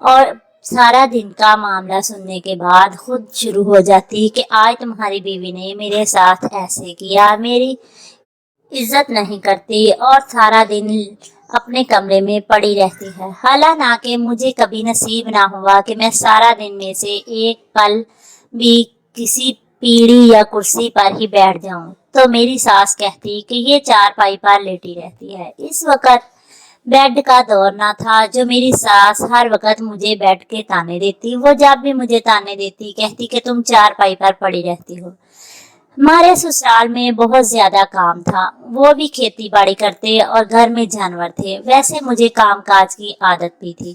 اور سارا دن کا معاملہ سننے کے بعد خود شروع ہو جاتی کہ آج تمہاری بیوی نے میرے ساتھ ایسے کیا، میری عزت نہیں کرتی اور سارا دن اپنے کمرے میں پڑی رہتی ہے۔ حالانکہ مجھے کبھی نصیب نہ ہوا کہ میں سارا دن میں سے ایک پل بھی کسی پیڑھی یا کرسی پر ہی بیٹھ جاؤں تو میری ساس کہتی کہ یہ چارپائی پر لیٹی رہتی ہے۔ اس وقت بیڈ کا دور نہ تھا جو میری ساس ہر وقت مجھے بیٹھ کے تانے دیتی۔ وہ جب بھی مجھے تانے دیتی کہتی کہ تم چارپائی پر پڑی رہتی ہو۔ ہمارے سسرال میں بہت زیادہ کام تھا، وہ بھی کھیتی باڑی کرتے اور گھر میں جانور تھے۔ ویسے مجھے کام کاج کی عادت بھی تھی۔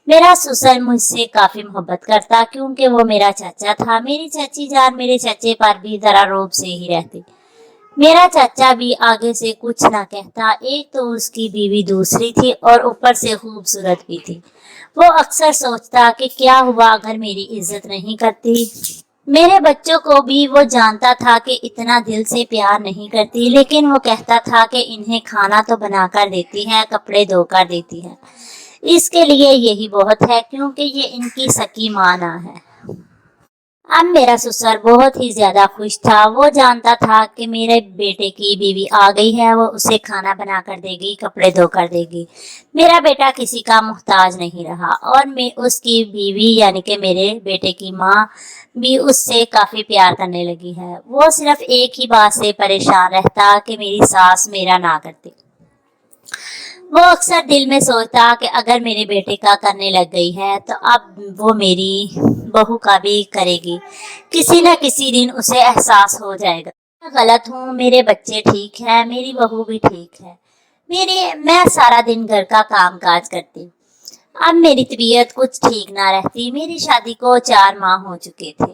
میرا سسر مجھ سے کافی محبت کرتا کیونکہ وہ میرا چچا تھا۔ میری چچی جان میرے چچے پر بھی ذرا روب سے ہی رہتی۔ میرا چچا بھی آگے سے کچھ نہ کہتا، ایک تو اس کی بیوی دوسری تھی اور اوپر سے خوبصورت بھی تھی۔ وہ اکثر سوچتا کہ کیا ہوا اگر میری عزت نہیں کرتی۔ میرے بچوں کو بھی وہ جانتا تھا کہ اتنا دل سے پیار نہیں کرتی، لیکن وہ کہتا تھا کہ انہیں کھانا تو بنا کر دیتی ہے، کپڑے دھو کر دیتی ہے، اس کے لیے یہی بہت ہے کیونکہ یہ ان کی سکی ماں نہ ہے۔ اب میرا سسر بہت ہی زیادہ خوش تھا۔ وہ جانتا تھا کہ میرے بیٹے کی بیوی آ گئی ہے، وہ اسے کھانا بنا کر دے گی، کپڑے دھو کر دے گی۔ میرا بیٹا کسی کا محتاج نہیں رہا اور میں اس کی بیوی یعنی کہ میرے بیٹے کی ماں بھی اس سے کافی پیار کرنے لگی ہے۔ وہ صرف ایک ہی بات سے پریشان رہتا کہ میری ساس میرا نہ کرتی۔ وہ اکثر دل میں سوچتا کہ اگر میرے بیٹے کا کرنے لگ گئی ہے تو اب وہ میری بہو کا بھی کرے گی، کسی نہ کسی دن اسے احساس ہو جائے گا میں غلط ہوں، میرے بچے ٹھیک ہیں، میری بہو بھی ٹھیک ہے، میں سارا دن گھر کا کام کاج کرتی۔ اب میری طبیعت کچھ ٹھیک نہ رہتی۔ میری شادی کو 4 ماہ ہو چکے تھے۔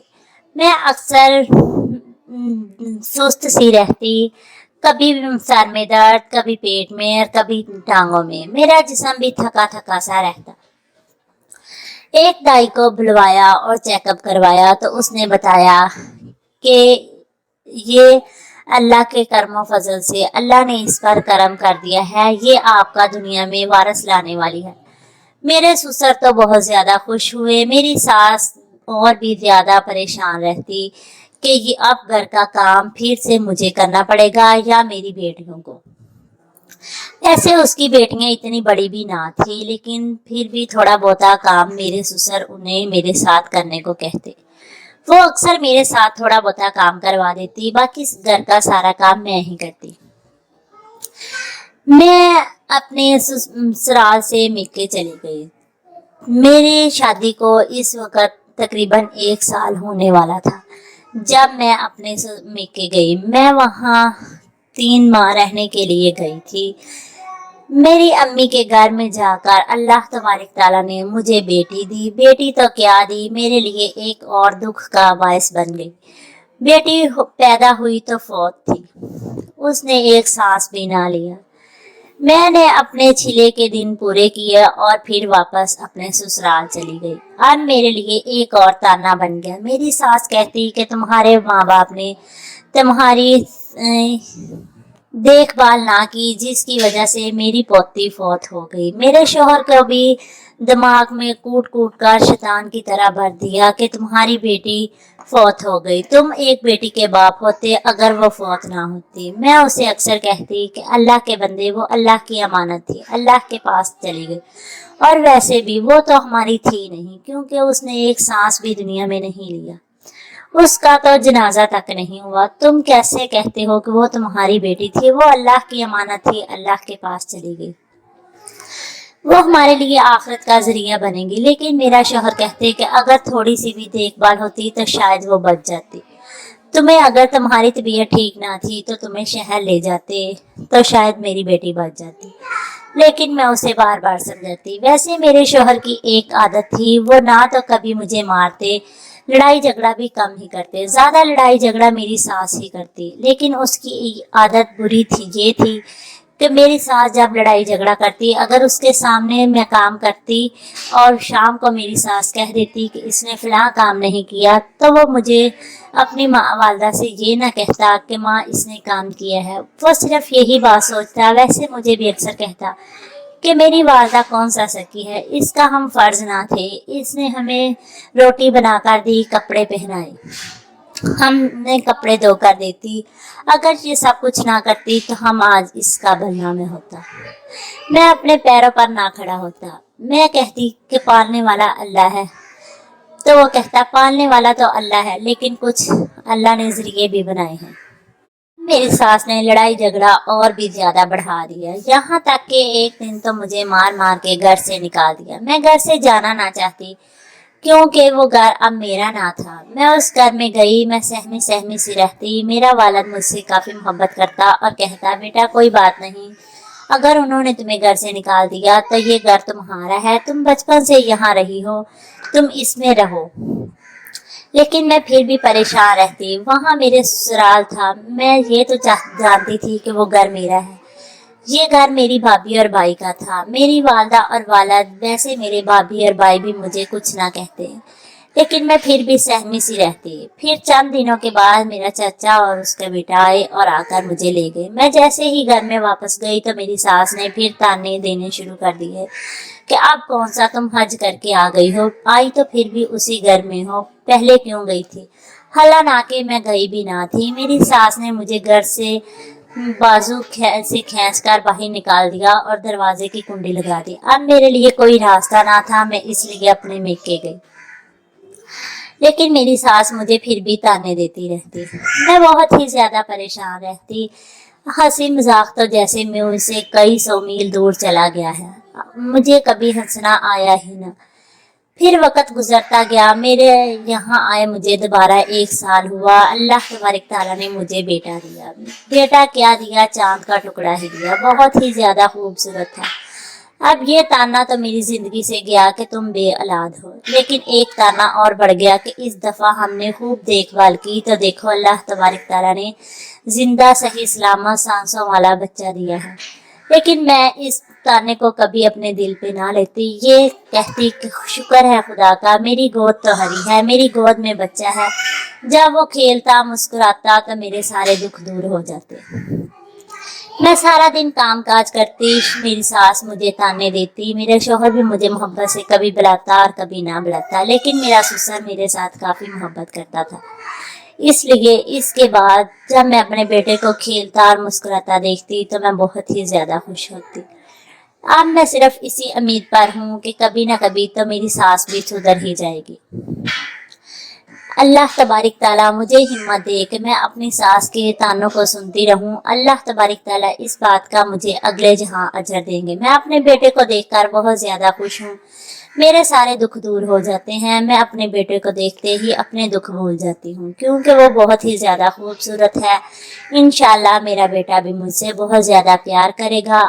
میں اکثر سست سی رہتی، کبھی سر میں درد، کبھی پیٹ میں اور کبھی ٹانگوں میں۔ میرا جسم بھی تھکا تھکا سا رہتا۔ ایک دائی کو بلوایا اور چیک اپ کروایا تو اس نے بتایا کہ یہ اللہ کے کرم و فضل سے اللہ نے اس پر کرم کر دیا ہے، یہ آپ کا دنیا میں وارث لانے والی ہے۔ میرے سسر تو بہت زیادہ خوش ہوئے۔ میری ساس اور بھی زیادہ پریشان رہتی کہ یہ اب گھر کا کام پھر سے مجھے کرنا پڑے گا یا میری بیٹیوں کو۔ ایسے اس کی بیٹیاں اتنی بڑی بھی نہ تھی، لیکن پھر بھی تھوڑا بہتا کام میرے سسر انہیں میرے ساتھ کرنے کو کہتے۔ وہ اکثر میرے ساتھ تھوڑا بہتا کام کروا دیتی، باقی گھر کا سارا کام میں ہی کرتی۔ میں اپنے سسرال سے میکے چلی گئی۔ میری شادی کو اس وقت تقریباً 1 سال ہونے والا تھا جب میں اپنے میکے گئی۔ میں وہاں 3 ماہ رہنے کے لیے گئی تھی۔ میری امی کے گھر میں جا کر اللہ تبارک تعالیٰ نے مجھے بیٹی دی۔ بیٹی تو کیا دی، میرے لیے ایک اور دکھ کا باعث بن گئی۔ بیٹی پیدا ہوئی تو فوت تھی، اس نے ایک سانس بھی نہ لیا۔ میں نے اپنے چھلے کے دن پورے کیے اور پھر واپس اپنے سسرال چلی گئی۔ اب میرے لیے ایک اور تانا بن گیا۔ میری ساس کہتی کہ تمہارے ماں باپ نے تمہاری دیکھ بھال نہ کی، جس کی وجہ سے میری پوتی فوت ہو گئی۔ میرے شوہر کو بھی دماغ میں کوٹ کوٹ کر شیطان کی طرح بھر دیا کہ تمہاری بیٹی فوت ہو گئی، تم ایک بیٹی کے باپ ہوتے اگر وہ فوت نہ ہوتی۔ میں اسے اکثر کہتی کہ اللہ کے بندے، وہ اللہ کی امانت تھی، اللہ کے پاس چلی گئی، اور ویسے بھی وہ تو ہماری تھی نہیں کیونکہ اس نے ایک سانس بھی دنیا میں نہیں لیا، اس کا تو جنازہ تک نہیں ہوا۔ تم کیسے کہتے ہو کہ وہ تمہاری بیٹی تھی، وہ اللہ کی امانت تھی، اللہ کے پاس چلی گئی، وہ ہمارے لیے آخرت کا ذریعہ بنے گی۔ لیکن میرا شوہر کہتے کہ اگر تھوڑی سی بھی دیکھ بھال ہوتی تو شاید وہ بچ جاتی، اگر تمہاری طبیعت ٹھیک نہ تھی تو تمہیں شہر لے جاتے تو شاید میری بیٹی بچ جاتی۔ لیکن میں اسے بار بار سمجھاتی۔ ویسے میرے شوہر کی ایک عادت تھی، وہ نہ تو کبھی مجھے مارتے، لڑائی جھگڑا بھی کم ہی کرتے، زیادہ لڑائی جھگڑا میری ساس ہی کرتی۔ لیکن اس کی عادت بری تھی، یہ تھی کہ میری ساس جب لڑائی جھگڑا کرتی، اگر اس کے سامنے میں کام کرتی اور شام کو میری ساس کہہ دیتی کہ اس نے فلاں کام نہیں کیا، تو وہ مجھے اپنی والدہ سے یہ نہ کہتا کہ ماں اس نے کام کیا ہے، وہ صرف یہی بات سوچتا۔ ویسے مجھے بھی اکثر کہتا کہ میری والدہ کون سا سکی ہے، اس کا ہم فرض نہ تھے، اس نے ہمیں روٹی بنا کر دی، کپڑے پہنائے، ہم نے کپڑے دھو کر دیتی، اگر یہ سب کچھ نہ کرتی تو ہم آج اس قابل نہ میں ہوتا، میں اپنے پیروں پر نہ کھڑا ہوتا۔ میں کہتی کہ پالنے والا اللہ ہے، تو وہ کہتا پالنے والا تو اللہ ہے لیکن کچھ اللہ نے ذریعے بھی بنائے ہیں۔ میری ساس نے لڑائی جھگڑا اور بھی زیادہ بڑھا دیا، یہاں تک کہ ایک دن تو مجھے مار مار کے گھر سے نکال دیا۔ میں گھر سے جانا نہ چاہتی کیونکہ وہ گھر اب میرا نہ تھا۔ میں اس گھر میں گئی، میں سہمی سہمی سی رہتی۔ میرا والد مجھ سے کافی محبت کرتا اور کہتا بیٹا کوئی بات نہیں، اگر انہوں نے تمہیں گھر سے نکال دیا تو یہ گھر تمہارا ہے، تم بچپن سے یہاں رہی ہو، تم اس میں رہو۔ لیکن میں پھر بھی پریشان رہتی، وہاں میرے سسرال تھا، میں یہ تو جانتی تھی کہ وہ گھر میرا ہے، یہ گھر میری بھابھی اور بھائی کا تھا۔ میری والدہ اور والد، ویسے میرے بھابھی اور بھائی بھی مجھے کچھ نہ کہتے، لیکن میں پھر بھی سہمی سی رہتی۔ پھر چند دنوں کے بعد میرا چچا اور اس کا بیٹا آئے اور آ کر مجھے لے گئے۔ میں جیسے ہی گھر میں واپس گئی تو میری ساس نے پھر تانے دینے شروع کر دیے کہ اب کون سا تم حج کر کے آ گئی ہو، آئی تو پھر بھی اسی گھر میں ہو، پہلے کیوں گئی تھی؟ حالانکہ میں گئی بھی نہ تھی۔ میری ساس نے مجھے گھر سے بازو سے کھینچ کر باہر نکال دیا اور دروازے کی کنڈی لگا دی۔ اب میرے لیے کوئی راستہ نہ تھا، میں اس لیے اپنے میکے گئی، لیکن میری ساس مجھے پھر بھی تانے دیتی رہتی، میں بہت ہی زیادہ پریشان رہتی۔ ہنسی مذاق تو جیسے مجھ سے کئی سو میل دور چلا گیا ہے، مجھے کبھی ہنسنا آیا ہی نہ۔ پھر وقت گزرتا گیا، میرے یہاں آئے مجھے دوبارہ 1 سال ہوا۔ اللہ تبارک تعالیٰ نے مجھے بیٹا دیا، بیٹا کیا دیا، چاند کا ٹکڑا ہی دیا، بہت ہی زیادہ خوبصورت تھا۔ اب یہ تانا تو میری زندگی سے گیا کہ تم بے اولاد ہو، لیکن ایک تانا اور بڑھ گیا کہ اس دفعہ ہم نے خوب دیکھ بھال کی تو دیکھو اللہ تبارک تعالیٰ نے زندہ صحیح سلامت سانسوں والا بچہ دیا ہے۔ لیکن میں اس تانے کو کبھی اپنے دل پہ نہ لیتی، یہ کہتی کہ شکر ہے خدا کا، میری گود تو ہری ہے، میری گود میں بچہ ہے، جب وہ کھیلتا مسکراتا تو میرے سارے دکھ دور ہو جاتے۔ میں سارا دن کام کاج کرتی، میری ساس مجھے تانے دیتی، میرے شوہر بھی مجھے محبت سے کبھی بلاتا اور کبھی نہ بلاتا، لیکن میرا سسر میرے ساتھ کافی محبت کرتا تھا۔ اس لیے اس کے بعد جب میں اپنے بیٹے کو کھیلتا اور مسکراتا دیکھتی تو میں بہت ہی زیادہ خوش ہوتی۔ اب میں صرف اسی امید پر ہوں کہ کبھی نہ کبھی تو میری ساس بھی سدھر ہی جائے گی۔ اللہ تبارک تعالیٰ مجھے ہمت دے کہ میں اپنی ساس کے تانوں کو سنتی رہوں۔ اللہ تبارک تعالیٰ اس بات کا مجھے اگلے جہاں اجر دیں گے۔ میں اپنے بیٹے کو دیکھ کر بہت زیادہ خوش ہوں، میرے سارے دکھ دور ہو جاتے ہیں۔ میں اپنے بیٹے کو دیکھتے ہی اپنے دکھ بھول جاتی ہوں کیونکہ وہ بہت ہی زیادہ خوبصورت ہے۔ انشاءاللہ میرا بیٹا بھی مجھ سے بہت زیادہ پیار کرے گا۔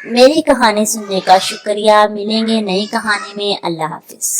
میری کہانی سننے کا شکریہ، ملیں گے نئی کہانی میں، اللہ حافظ۔